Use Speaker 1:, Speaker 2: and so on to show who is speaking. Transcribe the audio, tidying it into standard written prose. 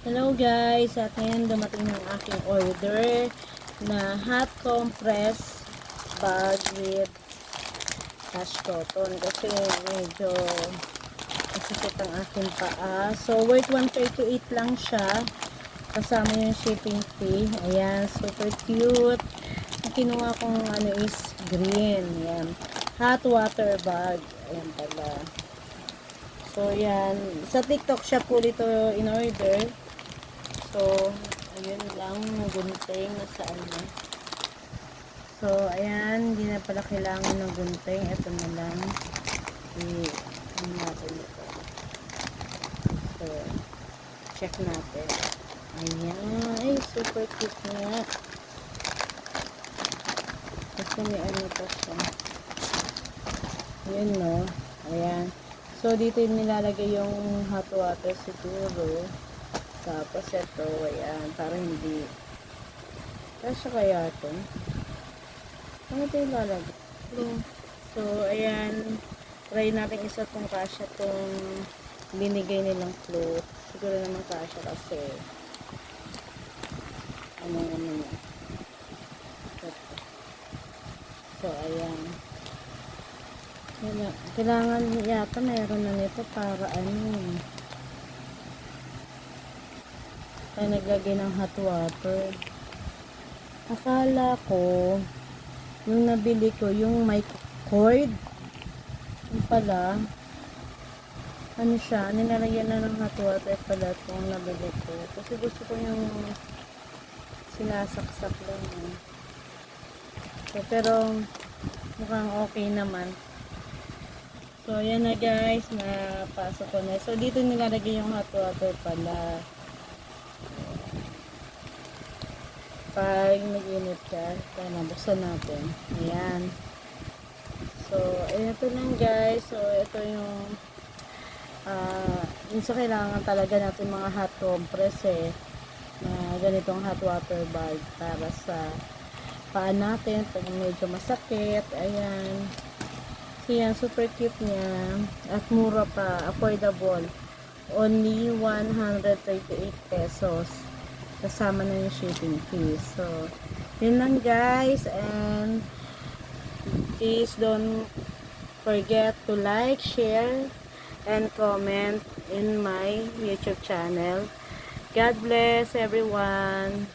Speaker 1: Hello guys, at ngayon dumating ang aking order na hot compress bag with cash cotton kasi medyo masakit ang aking paa. So worth 138 lang siya kasama yung shipping fee. Ayan, super cute. Ang kinuha kong is green. Ayan, hot water bag. Ayan pala. So, yan. Sa TikTok shop po dito in order. So, ayun lang. Gunting na saan na. So, ayan. Hindi na pala kailangan ng gunting. Ito na lang. I-ano natin ito. So, check natin. Ayan. Ay, super cute nga. Kasi may ano pa siya. Ayan, no. Ayan. So, dito nilalagay yung hot water siguro. Tapos ito, ayan, parang hindi. Kasya kaya ito? Ano ito yung lalagay? So, ayan. Try natin isa kung kasya itong binigay nilang cloth. Siguro naman kasya kasi ano niya. So, ayan. Kailangan yata mayroon na nito para ano ay naglagay ng hot water. Akala ko yung nabili ko yung mic cord yung pala ano siya, nilalagyan na ng hot water pala itong nabili ko kasi gusto ko yung sinasaksak lang so, pero mukhang okay naman. So, yan na guys, napasok ko na. So, dito nilalagay yung hot water pala. Pag nag-init ka, nabuksan natin. Ayan. So, ito lang guys. So, ito yung minsan kailangan talaga natin mga hot compress na ganitong hot water bag para sa paa natin pag medyo masakit. Ayan. So yan, super cute niya at mura pa, affordable, only 138 pesos kasama na yung shipping fee. So yun lang guys, and please don't forget to like, share and comment in my YouTube channel. God bless everyone.